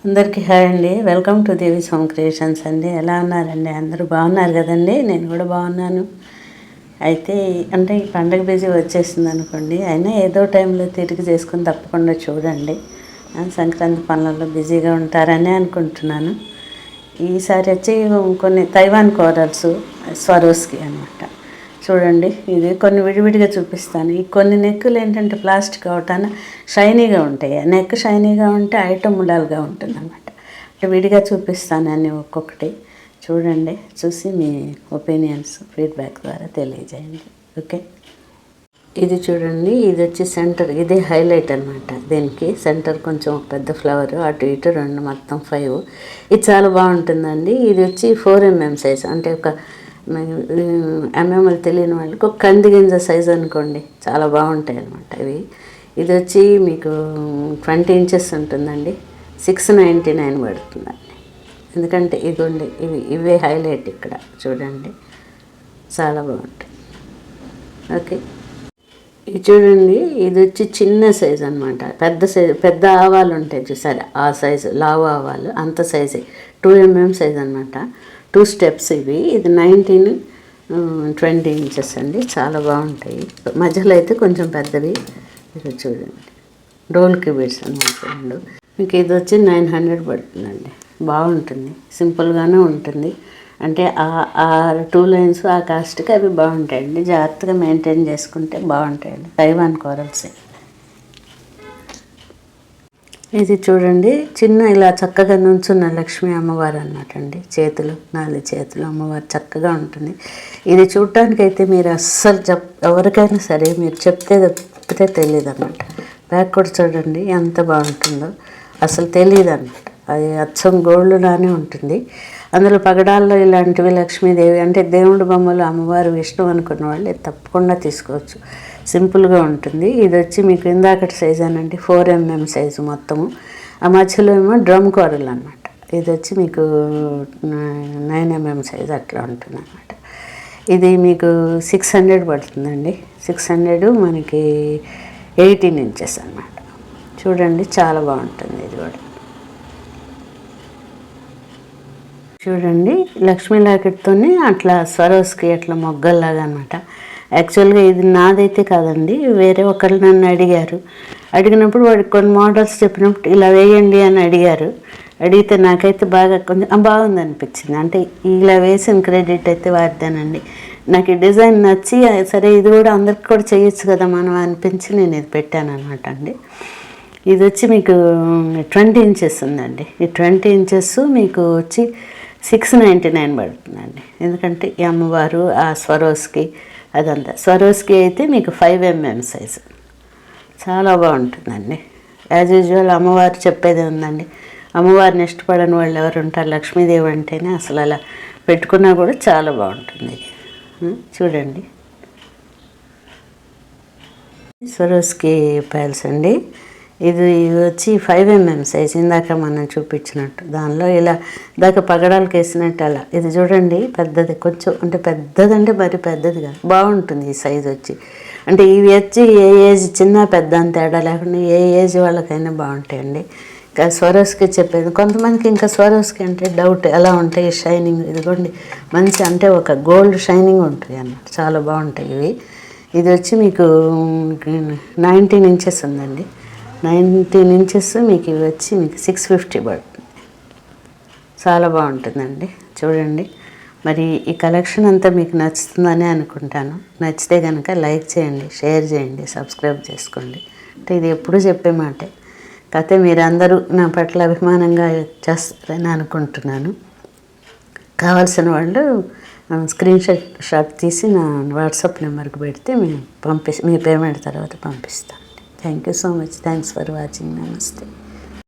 అందరికీ హాయ్ అండి. Welcome to Devi's home creations అండి. ఎలా ఉన్నారండి? అందరూ బాగున్నారు కదండి? నేను కూడా బాగున్నాను. అయితే అంటే ఈ పండగ బిజీ వచ్చేసింది అనుకోండి, అయినా ఏదో టైంలో తిరిగి చేసుకొని తప్పకుండా చూడండి. సంక్రాంతి పనులలో బిజీగా ఉంటారని అనుకుంటున్నాను. ఈసారి వచ్చి కొన్ని తైవాన్ కోరల్స్ స్వరోస్కి అనమాట. చూడండి, ఇది కొన్ని విడివిడిగా చూపిస్తాను. ఈ కొన్ని నెక్కులు ఏంటంటే ప్లాస్టిక్ అవటాన షైనీగా ఉంటాయి. నెక్ షైనీగా ఉంటే ఐటమ్ ఉండాలిగా ఉంటుంది అనమాట. అంటే విడిగా చూపిస్తాను అన్ని ఒక్కొక్కటి. చూడండి, చూసి మీ ఒపీనియన్స్ ఫీడ్బ్యాక్ ద్వారా తెలియజేయండి. ఓకే, ఇది చూడండి, ఇది వచ్చి సెంటర్, ఇదే హైలైట్ అనమాట. దీనికి సెంటర్ కొంచెం పెద్ద ఫ్లవర్, అటు ఇటు రెండు మొత్తం 5. ఇది చాలా బాగుంటుందండి. ఇది వచ్చి 4mm సైజ్, అంటే ఒక ఎంఎంఎల్ తెలియని వాళ్ళకి ఒక కంది గింజ సైజ్ అనుకోండి. చాలా బాగుంటాయి అన్నమాట ఇవి. ఇది వచ్చి మీకు 20 ఇంచెస్ ఉంటుందండి. 699 పడుతుందండి. ఎందుకంటే ఇదిగోండి, ఇవే హైలైట్ ఇక్కడ చూడండి, చాలా బాగుంటాయి. ఓకే, ఇది చూడండి, ఇది వచ్చి చిన్న సైజు అనమాట. పెద్ద సైజు, పెద్ద ఆవాలు ఉంటాయి చూసారా, ఆ సైజు లావు ఆవాలు అంత సైజే. 2mm సైజ్ అనమాట. 2 స్టెప్స్ ఇవి. ఇది 19, 20 ఇంచెస్ అండి. చాలా బాగుంటాయి. మధ్యలో అయితే కొంచెం పెద్దవి. ఇది చూడండి, డోల్కి బీడ్స్ అనమాట రెండు. మీకు ఇది వచ్చి 900 పడుతుందండి. బాగుంటుంది, సింపుల్గానే ఉంటుంది. అంటే ఆ 2 లైన్స్ ఆ కాస్ట్కి అవి బాగుంటాయండి. జాగ్రత్తగా మెయింటైన్ చేసుకుంటే బాగుంటాయండి. తైవాన్ కోరల్సే. ఇది చూడండి, చిన్న ఇలా చక్కగా నుంచున్న లక్ష్మీ అమ్మవారు అన్నమాట అండి. చేతులు 4 చేతులు అమ్మవారు చక్కగా ఉంటుంది. ఇది చూడటానికైతే మీరు అస్సలు ఎవరికైనా సరే మీరు చెప్తే తప్పితే తెలియదు అన్నమాట. బ్యాక్ కూడా చూడండి ఎంత బాగుంటుందో, అసలు తెలియదు అన్నమాట. అది అచ్చం గోల్డ్ లానే ఉంటుంది. అందులో పగడాల్లో ఇలాంటివి లక్ష్మీదేవి అంటే దేవుడి బొమ్మలు, అమ్మవారు, విష్ణు అనుకున్న వాళ్ళు తప్పకుండా తీసుకోవచ్చు. సింపుల్గా ఉంటుంది. ఇది వచ్చి మీకు ఇందాకటి సైజ్ అనండి, 4mm సైజు మొత్తము. ఆ మధ్యలో ఏమో డ్రమ్ కోరల్ అనమాట. ఇది వచ్చి మీకు 9mm సైజ్ అట్లా ఉంటుంది అనమాట. ఇది మీకు 600 పడుతుందండి. 600 మనకి 18 ఇంచెస్ అనమాట. చూడండి, చాలా బాగుంటుంది. ఇది కూడా చూడండి, లక్ష్మీ లాకెట్తోనే అట్లా స్వరోస్కి అట్లా మొగ్గల్లాగా అనమాట. యాక్చువల్గా ఇది నాదైతే కాదండి, వేరే ఒకళ్ళు నన్ను అడిగారు. అడిగినప్పుడు వాడికి కొన్ని మోడల్స్ చెప్పినప్పుడు ఇలా వేయండి అని అడిగారు. అడిగితే నాకైతే బాగా కొంచెం బాగుంది అనిపించింది. అంటే ఇలా వేసిన క్రెడిట్ అయితే వారిదేనండి. నాకు ఈ డిజైన్ నచ్చి సరే ఇది కూడా అందరికి కూడా చేయొచ్చు కదా మనం అనిపించి నేను ఇది పెట్టాను అనమాట అండి. ఇది వచ్చి మీకు 20 ఇంచెస్ ఉందండి. ఈ 20 ఇంచెస్ మీకు వచ్చి 699 పడుతుందండి. ఎందుకంటే ఈ అమ్మవారు ఆ స్వరోస్కి అదంతా. స్వరోస్కి అయితే మీకు 5mm సైజు. చాలా బాగుంటుందండి. యాజ్ యూజువల్ అమ్మవారు చెప్పేది ఉందండి, అమ్మవారిని ఇష్టపడని వాళ్ళు ఎవరు ఉంటారు? లక్ష్మీదేవి అంటేనే అసలు అలా పెట్టుకున్నా కూడా చాలా బాగుంటుంది. చూడండి, స్వరోస్కి పైల్స్ అండి. ఇది వచ్చి 5mm సైజ్, ఇందాక మనం చూపించినట్టు దానిలో ఇలా దాకా పగడాలకు వేసినట్టు అలా. ఇది చూడండి, పెద్దది కొంచెం, అంటే పెద్దదంటే మరి పెద్దది కాదు, బాగుంటుంది ఈ సైజ్ వచ్చి. అంటే ఇవి వచ్చి ఏ ఏజ్ చిన్న పెద్ద అని తేడా లేకుండా ఏ ఏజ్ వాళ్ళకైనా బాగుంటాయండి. ఇంకా స్వరోస్కి చెప్పేది కొంతమందికి, ఇంకా స్వరోస్కి అంటే డౌట్ ఎలా ఉంటాయి షైనింగ్. ఇదిగోండి, మంచి అంటే ఒక గోల్డ్ షైనింగ్ ఉంటుంది అన్నమాట. చాలా బాగుంటాయి ఇవి. ఇది వచ్చి మీకు 19 ఇంచెస్ ఉందండి. 19 ఇంచెస్ మీకు ఇవి వచ్చి మీకు 650 పడుతుంది. చాలా బాగుంటుందండి. చూడండి, మరి ఈ కలెక్షన్ అంతా మీకు నచ్చుతుందని అనుకుంటాను. నచ్చితే కనుక లైక్ చేయండి, షేర్ చేయండి, సబ్స్క్రైబ్ చేసుకోండి. అంటే ఇది ఎప్పుడూ చెప్పే మాటే, కాకపోతే మీరందరూ నా పట్ల అభిమానంగా చేస్తారని అనుకుంటున్నాను. కావాల్సిన వాళ్ళు స్క్రీన్ షాట్ తీసి నా వాట్సాప్ నెంబర్కి పెడితే మేము మీ పేమెంట్ తర్వాత పంపిస్తాను. Thank you so much. Thanks for watching. Namaste.